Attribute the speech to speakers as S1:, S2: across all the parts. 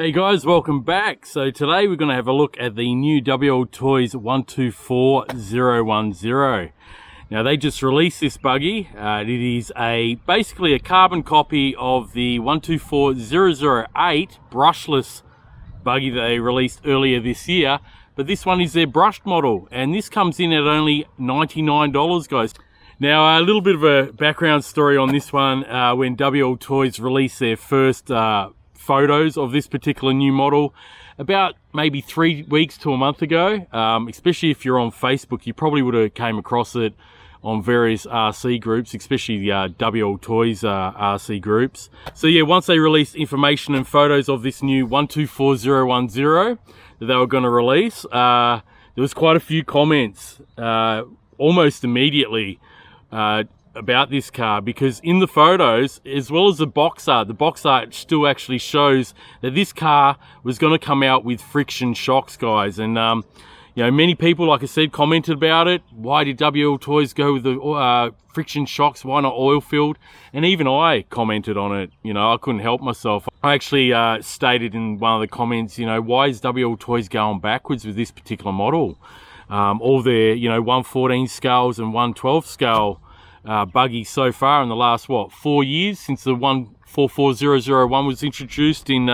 S1: Hey guys, welcome back. So today we're going to have a look at the new WLTOYS 124010. Now they just released this buggy. It is basically a carbon copy of the 124008 brushless buggy that they released earlier this year, but this one is their brushed model, and this comes in at only $99, guys. Now a little bit of a background story on this one. When WLTOYS released their first photos of this particular new model about maybe 3 weeks to a month ago, especially if you're on Facebook, you probably would have came across it on various RC groups, especially the WLTOYS RC groups. So yeah, once they released information and photos of this new 124010 that they were going to release, there was quite a few comments almost immediately about this car, because in the photos, as well as the box art still actually shows that this car was going to come out with friction shocks, guys. And you know, many people, like I said, commented about it. Why did WLTOYS go with the friction shocks? Why not oil filled? And even I commented on it. You know, I couldn't help myself. I actually stated in one of the comments, you know, why is WLTOYS going backwards with this particular model? All their, you know, 114 scales and 112 scale buggy so far in the last 4 years since the 144001 was introduced in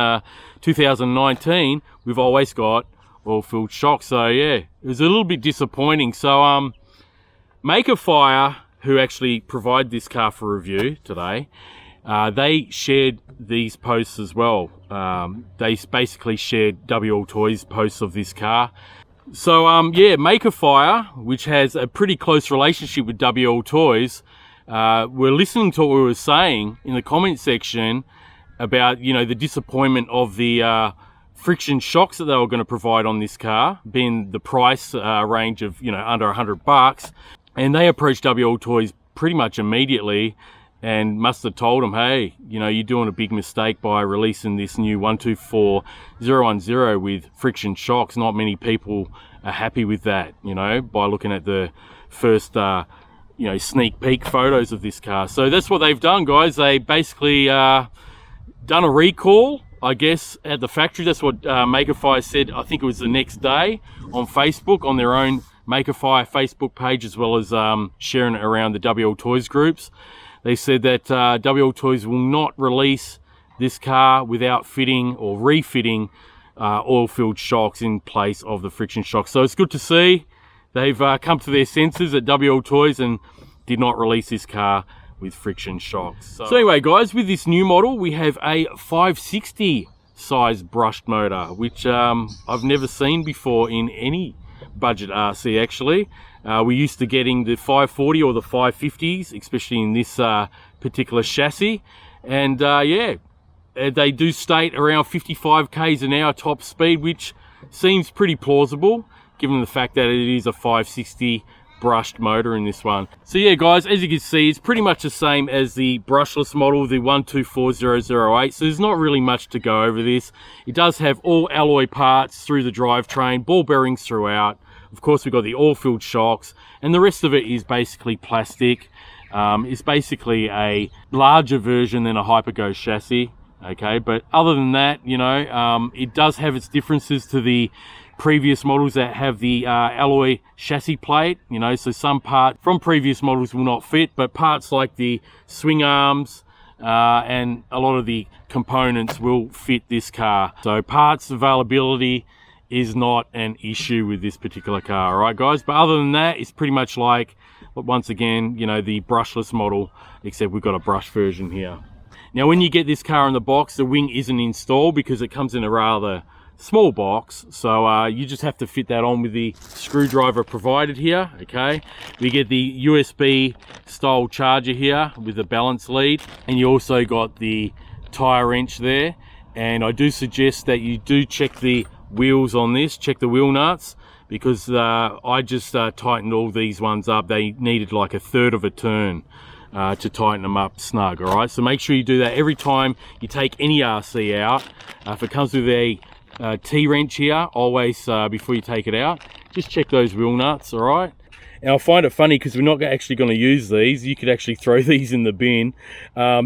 S1: 2019, we've always got oil-filled shocks. So yeah, it was a little bit disappointing. So Maker Fire, who actually provide this car for review today, they shared these posts as well. They basically shared WLTOYS posts of this car. So yeah, Maker Fire, which has a pretty close relationship with WLTOYS, we're listening to what we were saying in the comment section about, you know, the disappointment of the friction shocks that they were going to provide on this car, being the price range of, you know, under $100. And they approached WLTOYS pretty much immediately and must have told them, hey, you know, you're doing a big mistake by releasing this new 124010 with friction shocks. Not many people are happy with that, you know, by looking at the first, you know, sneak peek photos of this car. So that's what they've done, guys. They basically done a recall, I guess, at the factory. That's what Maker Fire said. I think it was the next day on Facebook, on their own Maker Fire Facebook page, as well as sharing it around the WLTOYS groups. They said that WLTOYS will not release this car without fitting or refitting oil-filled shocks in place of the friction shocks. So it's good to see they've come to their senses at WLTOYS and did not release this car with friction shocks. So anyway, guys, with this new model, we have a 560 size brushed motor, which I've never seen before in any budget RC actually. We're used to getting the 540 or the 550s, especially in this particular chassis. And yeah, they do state around 55 k's an hour top speed, which seems pretty plausible given the fact that it is a 560 brushed motor in this one. So yeah, guys, as you can see, it's pretty much the same as the brushless model, the 124008. So there's not really much to go over this. It does have all alloy parts through the drivetrain, ball bearings throughout. Of course, we've got the oil-filled shocks, and the rest of it is basically plastic. It's basically a larger version than a Hypergo chassis, okay? But other than that, you know, it does have its differences to the previous models that have the alloy chassis plate, you know, so some parts from previous models will not fit, but parts like the swing arms and a lot of the components will fit this car. So parts availability is not an issue with this particular car, all right, guys? But other than that, it's pretty much like, once again, you know, the brushless model, except we've got a brush version here. Now, when you get this car in the box, the wing isn't installed because it comes in a rather small box, so you just have to fit that on with the screwdriver provided here, okay? We get the USB style charger here with the balance lead, and you also got the tire wrench there. And I do suggest that you do check the wheels on this, check the wheel nuts, because I just tightened all these ones up. They needed like a third of a turn to tighten them up snug, all right? So make sure you do that every time you take any RC out. If it comes with a T-wrench here, always before you take it out, just check those wheel nuts, all right? And I find it funny because we're not actually going to use these. You could actually throw these in the bin.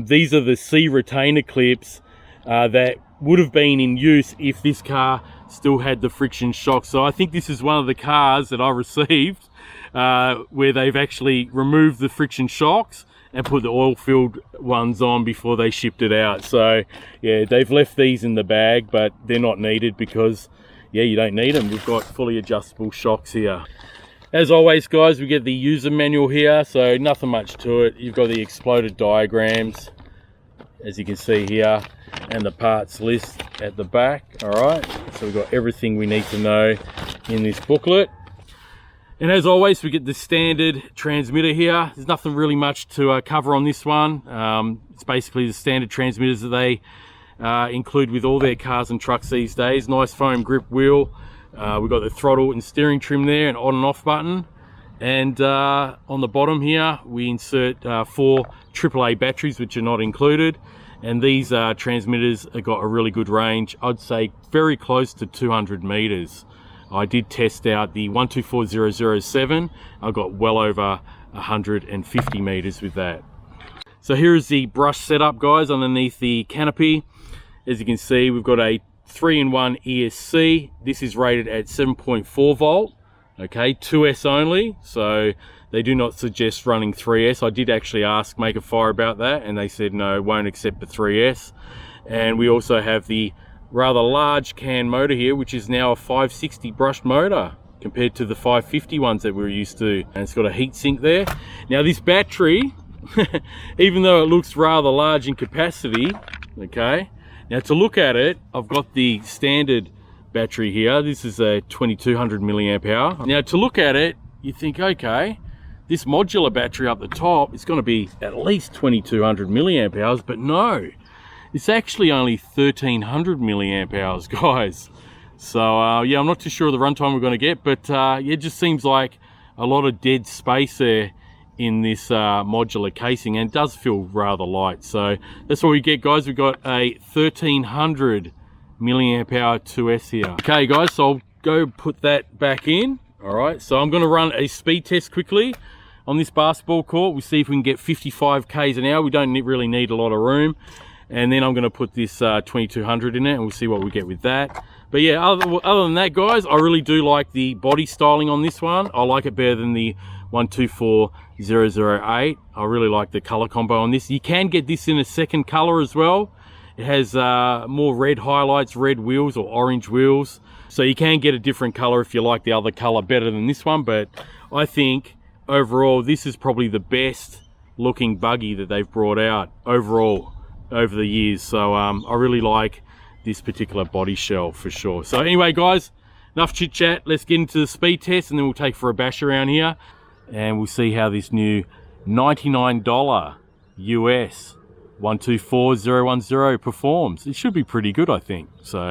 S1: These are the C retainer clips that would have been in use if this car still had the friction shock. So I think this is one of the cars that I received where they've actually removed the friction shocks and put the oil-filled ones on before they shipped it out. So yeah, they've left these in the bag, but they're not needed because yeah, you don't need them. We've got fully adjustable shocks here. As always, guys, we get the user manual here, so nothing much to it. You've got the exploded diagrams, as you can see here, and the parts list at the back. All right, so we've got everything we need to know in this booklet. And as always, we get the standard transmitter here. There's nothing really much to cover on this one. It's basically the standard transmitters that they include with all their cars and trucks these days. Nice foam grip wheel. We've got the throttle and steering trim there, an on and off button. And on the bottom here, we insert 4 AAA batteries, which are not included. And these transmitters have got a really good range. I'd say very close to 200 meters. I did test out the 124007. I got well over 150 meters with that. So here is the brush setup, guys, underneath the canopy. As you can see, we've got a 3-in-1 ESC. This is rated at 7.4 volt. Okay, 2S only, so they do not suggest running 3S. I did actually ask Make a Fire about that, and they said no, won't accept the 3S. And we also have the rather large can motor here, which is now a 560 brushed motor compared to the 550 ones that we're used to. And it's got a heat sink there. Now this battery, even though it looks rather large in capacity, okay, now to look at it, I've got the standard battery here. This is a 2200 milliamp hour. Now to look at it, you think, okay, this modular battery up the top is going to be at least 2200 milliamp hours, but no, it's actually only 1300 milliamp hours, guys. So yeah, I'm not too sure of the runtime we're going to get, but yeah, it just seems like a lot of dead space there in this modular casing, and it does feel rather light. So that's what we get, guys. We've got a 1300 milliamp hour 2S here. Okay, guys, so I'll go put that back in. All right, so I'm going to run a speed test quickly on this basketball court. We'll see if we can get 55 k's an hour. We don't really need a lot of room. And then I'm going to put this 2200 in it, and we'll see what we get with that. But yeah, other than that, guys, I really do like the body styling on this one. I like it better than the 124008. I really like the color combo on this. You can get this in a second color as well. It has more red highlights, red wheels or orange wheels. So you can get a different color if you like the other color better than this one. But I think overall, this is probably the best looking buggy that they've brought out overall over the years. So I really like this particular body shell for sure. So anyway, guys, enough chit chat. Let's get into the speed test, and then we'll take for a bash around here, and we'll see how this new $99 US 124010 performs. It should be pretty good, I think. So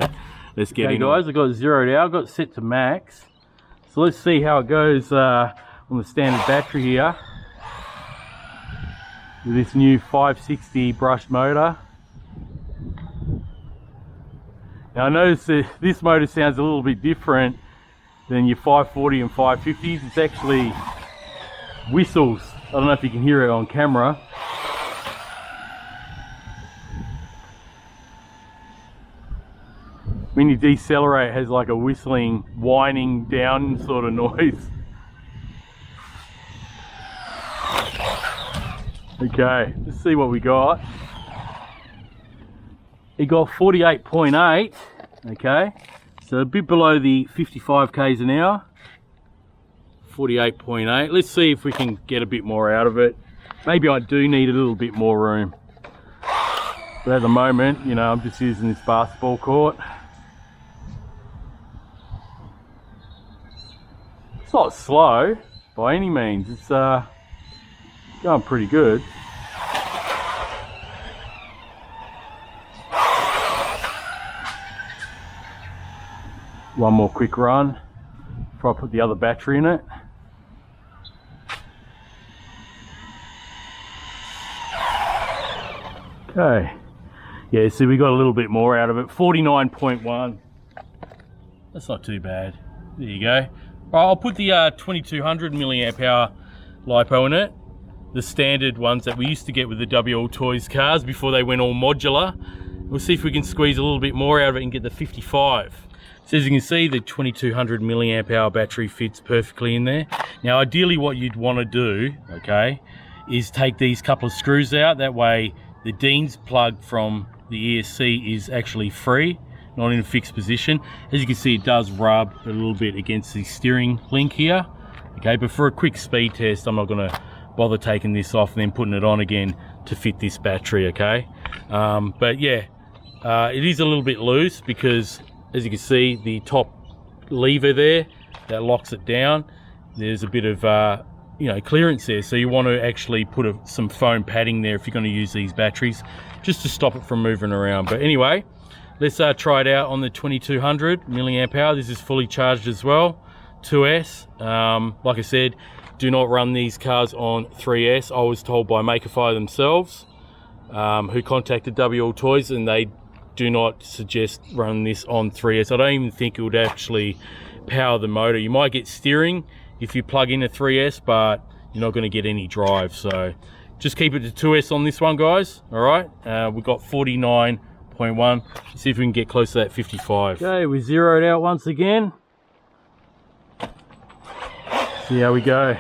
S1: let's get in. Guys, I got it zeroed out. I got it set to max. So let's see how it goes on the standard battery here with this new 560 brushed motor. Now I notice that this motor sounds a little bit different than your 540 and 550s. It's actually whistles. I don't know if you can hear it on camera. When you decelerate, it has like a whistling, whining down sort of noise. Okay, let's see what we got. It got 48.8, okay, so a bit below the 55 k's an hour. 48.8. Let's see if we can get a bit more out of it. Maybe I do need a little bit more room, but at the moment, you know, I'm just using this basketball court. It's not slow by any means. It's going pretty good. One more quick run before I put the other battery in it. Okay, yeah, see, we got a little bit more out of it. 49.1. That's not too bad. There you go. Right, I'll put the 2200 milliamp hour LiPo in it. The standard ones that we used to get with the WLTOYS cars before they went all modular. We'll see if we can squeeze a little bit more out of it and get the 55. So as you can see, the 2200 milliamp hour battery fits perfectly in there. Now ideally what you'd want to do, okay, is take these couple of screws out. That way the Dean's plug from the ESC is actually free, not in a fixed position. As you can see, it does rub a little bit against the steering link here. Okay, but for a quick speed test, I'm not going to bother taking this off and then putting it on again to fit this battery, okay? But yeah, it is a little bit loose because, as you can see, the top lever there, that locks it down. There's a bit of, you know, clearance there. So you want to actually put some foam padding there if you're going to use these batteries, just to stop it from moving around. But anyway, let's try it out on the 2200 milliamp hour. This is fully charged as well. 2S. Like I said, do not run these cars on 3S. I was told by Makerify themselves, who contacted WLTOYS, and they do not suggest running this on 3S. I don't even think it would actually power the motor. You might get steering if you plug in a 3S, but you're not going to get any drive. So just keep it to 2S on this one, guys. All right, we've got 49.1. See if we can get close to that 55. Okay, we zeroed out once again. See how we go.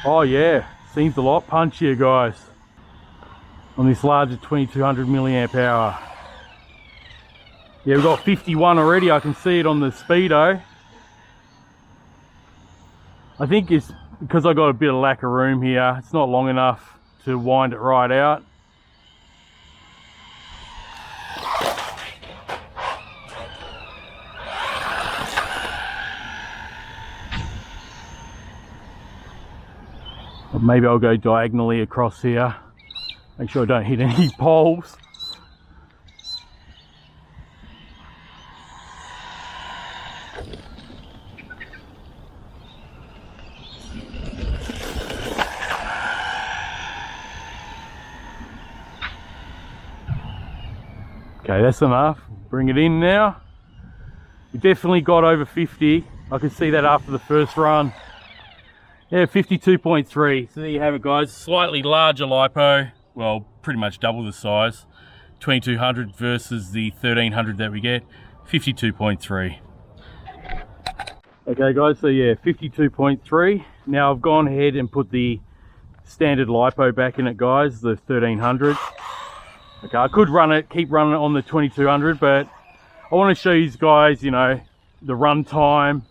S1: Oh yeah, seems a lot punchier, guys, on this larger 2200 milliamp hour. Yeah, we've got 51 already. I can see it on the speedo. I think it's because I got a bit of lack of room here. It's not long enough to wind it right out. Maybe I'll go diagonally across here. Make sure I don't hit any poles. Okay, that's enough. Bring it in now. We definitely got over 50. I could see that after the first run. Yeah, 52.3. So there you have it, guys. Slightly larger lipo. Well, pretty much double the size. 2200 versus the 1300 that we get. 52.3. Okay, guys. So yeah, 52.3. Now I've gone ahead and put the standard lipo back in it, guys. The 1300. Okay, I could run it, keep running it on the 2200, but I want to show you guys, you know, the run time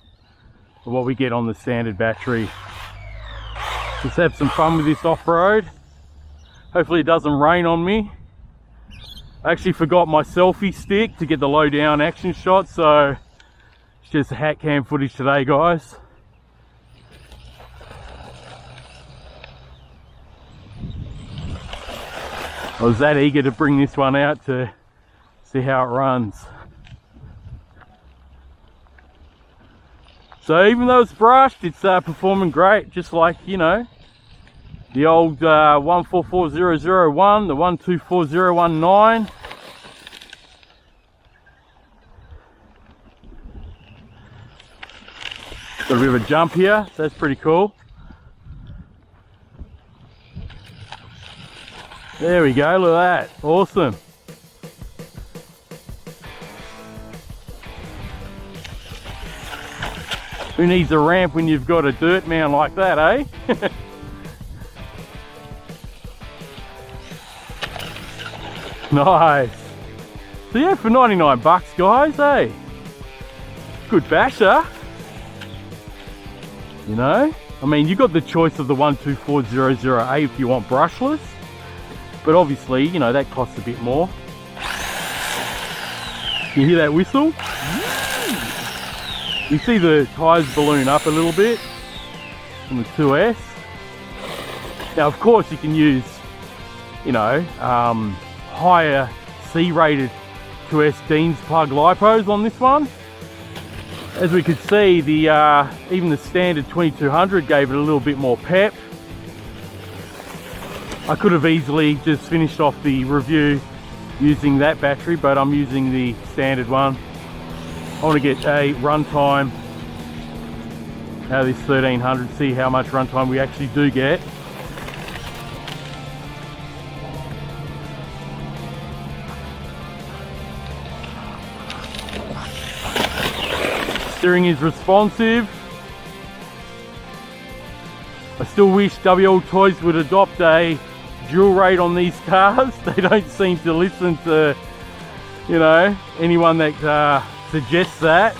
S1: of what we get on the standard battery. Let's have some fun with this off-road. Hopefully it doesn't rain on me. I actually forgot my selfie stick to get the low down action shot, so it's just hat cam footage today, guys. I was that eager to bring this one out to see how it runs. So even though it's brushed, it's performing great, just like, you know, the old 144001, the 124019. Got a bit of a jump here, so that's pretty cool. There we go, look at that, awesome. Who needs a ramp when you've got a dirt mound like that, eh? Nice. So yeah, for 99 bucks, guys, eh? Good basher. You know, I mean, you got the choice of the 124008 if you want brushless, but obviously, you know, that costs a bit more. You hear that whistle? You see the tyres balloon up a little bit on the 2S. Now, of course, you can use, you know, higher C-rated 2S Dean's plug lipos on this one. As we could see, the even the standard 2200 gave it a little bit more pep. I could have easily just finished off the review using that battery, but I'm using the standard one. I want to get a runtime out of this 1300, see how much runtime we actually do get. Steering is responsive. I still wish WLTOYS would adopt a dual rate on these cars. They don't seem to listen to, you know, anyone that suggests that.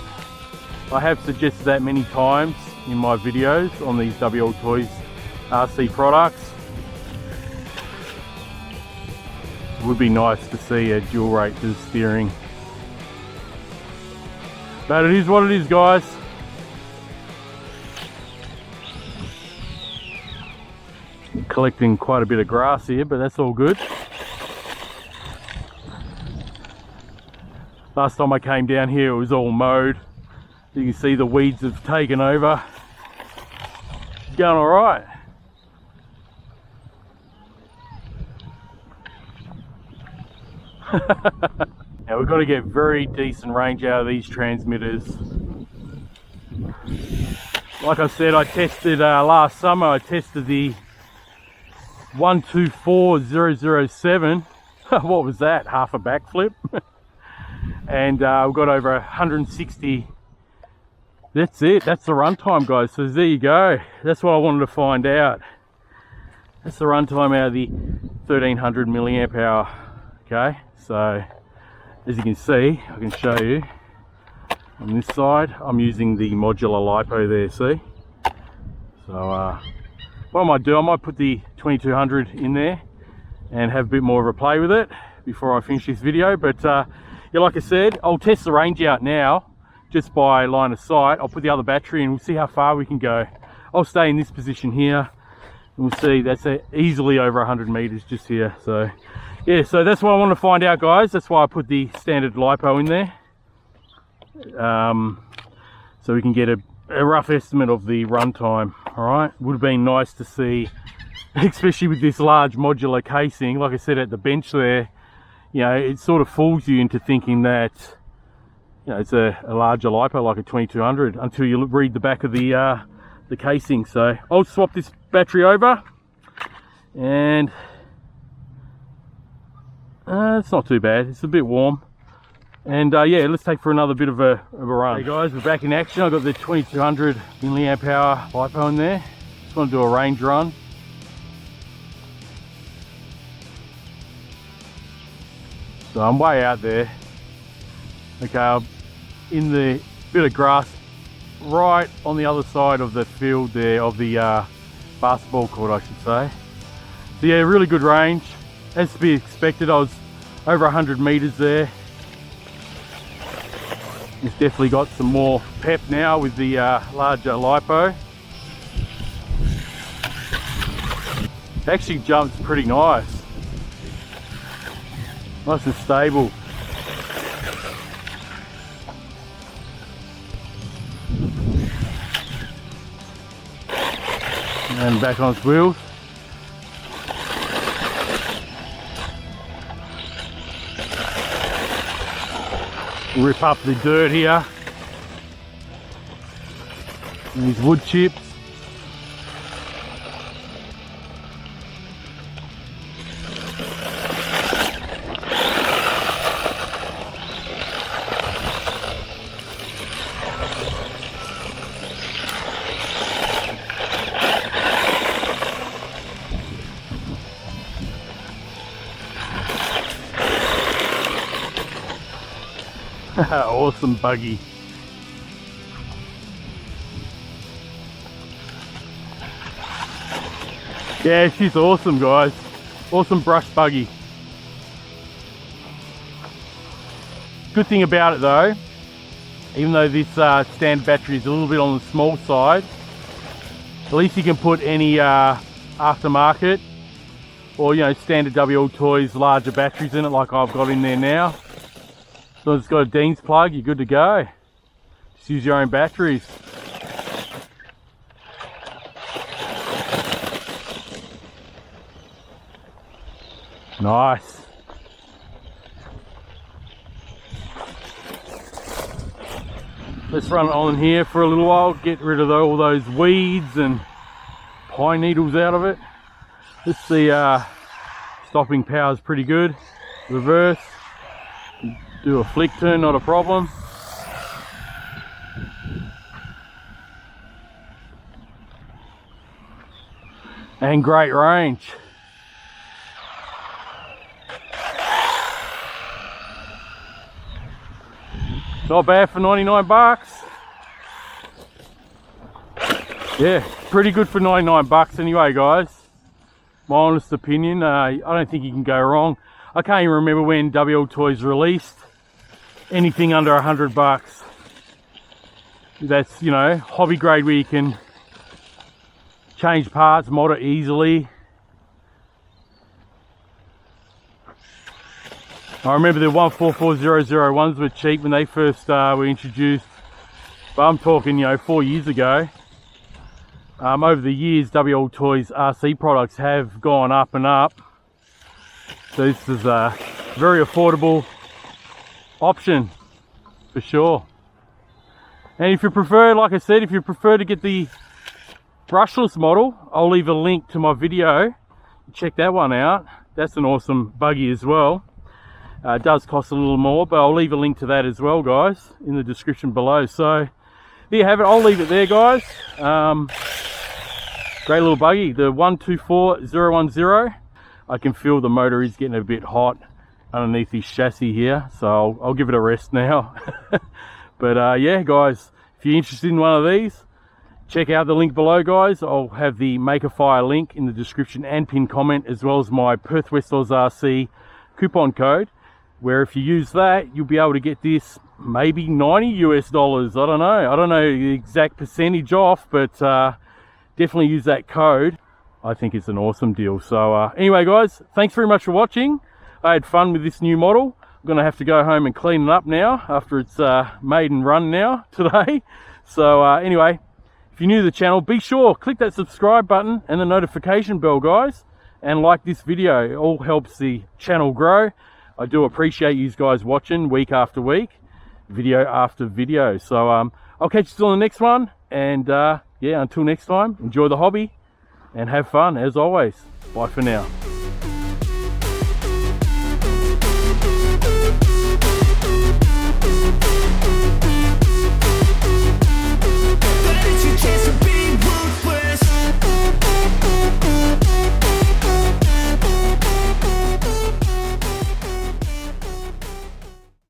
S1: I have suggested that many times in my videos on these WLTOYS RC products. It would be nice to see a dual rate to the steering. But it is what it is, guys. Collecting quite a bit of grass here, but that's all good. Last time I came down here it was all mowed. You can see the weeds have taken over. It's going all right. Now we've got to get very decent range out of these transmitters. Like I said, I tested last summer, I tested the 124007. What was that? Half a backflip. And we've got over 160. That's it. That's the runtime, guys. So there you go. That's what I wanted to find out. That's the runtime out of the 1300 milliamp hour. Okay, so as you can see, I can show you on this side, I'm using the modular LiPo there, see? So what I might do, I might put the 2200 in there and have a bit more of a play with it before I finish this video. But yeah, like I said, I'll test the range out now just by line of sight. I'll put the other battery in, we'll see how far we can go. I'll stay in this position here and we'll see. That's easily over 100 meters just here. So yeah, so that's what I want to find out, guys. That's why I put the standard LiPo in there, so we can get a rough estimate of the runtime. All right, would have been nice to see, especially with this large modular casing. Like I said, at the bench there, you know, it sort of fools you into thinking that, you know, it's a larger LiPo like a 2200 until you read the back of the casing. So I'll swap this battery over, and it's not too bad. It's a bit warm. And yeah, let's take for another bit of a run. Hey guys, we're back in action. I've got the 2200 milliamp hour LiPo in there. Just want to do a range run. So I'm way out there. Okay, I'm in the bit of grass right on the other side of the field there, of the basketball court, I should say. So yeah, really good range. As to be expected, I was over 100 meters there. It's definitely got some more pep now with the larger LiPo. It actually jumps pretty nice. Nice and stable. And back on its wheels. Rip up the dirt here. And these wood chips. Awesome buggy. Yeah, she's awesome, guys. Awesome brush buggy. Good thing about it though, even though this standard battery is a little bit on the small side, at least you can put any aftermarket or, you know, standard WLTOYS larger batteries in it like I've got in there now. So it's got a Dean's plug, you're good to go. Just use your own batteries. Nice. Let's run it on here for a little while, get rid of all those weeds and pine needles out of it. Let's see, stopping power is pretty good. Reverse. Do a flick turn, not a problem. and great range. Not bad for 99 bucks. Yeah, pretty good for 99 bucks anyway, guys. My honest opinion. I don't think you can go wrong. I can't even remember when WLTOYS released anything under 100 bucks. That's, you know, hobby grade where you can change parts, mod it easily. I remember the 14400 ones were cheap when they first were introduced, but I'm talking, you know, 4 years ago. Over the years, WLTOYS RC products have gone up and up. So this is a very affordable option for sure. And if you prefer, like I said, if you prefer to get the brushless model, I'll leave a link to my video. Check that one out. That's an awesome buggy as well. It does cost a little more, but I'll leave a link to that as well, guys, in the description below. So there you have it. I'll leave it there, guys. Great little buggy, the 124010. I can feel the motor is getting a bit hot underneath this chassis here, so I'll give it a rest now. But yeah, guys, if you're interested in one of these, check out the link below, guys. I'll have the Make a Fire link in the description and pinned comment, as well as my Perth West Oz RC coupon code, where if you use that, you'll be able to get this maybe $90 US. I don't know the exact percentage off, but definitely use that code. I think it's an awesome deal. So anyway, guys, thanks very much for watching. I had fun with this new model. I'm gonna have to go home and clean it up now after it's made and run now today. So anyway, if you're new to the channel, be sure click that subscribe button and the notification bell, guys, and like this video. It all helps the channel grow. I do appreciate you guys watching week after week, video after video. So I'll catch you on the next one, and yeah, until next time, enjoy the hobby and have fun as always. Bye for now.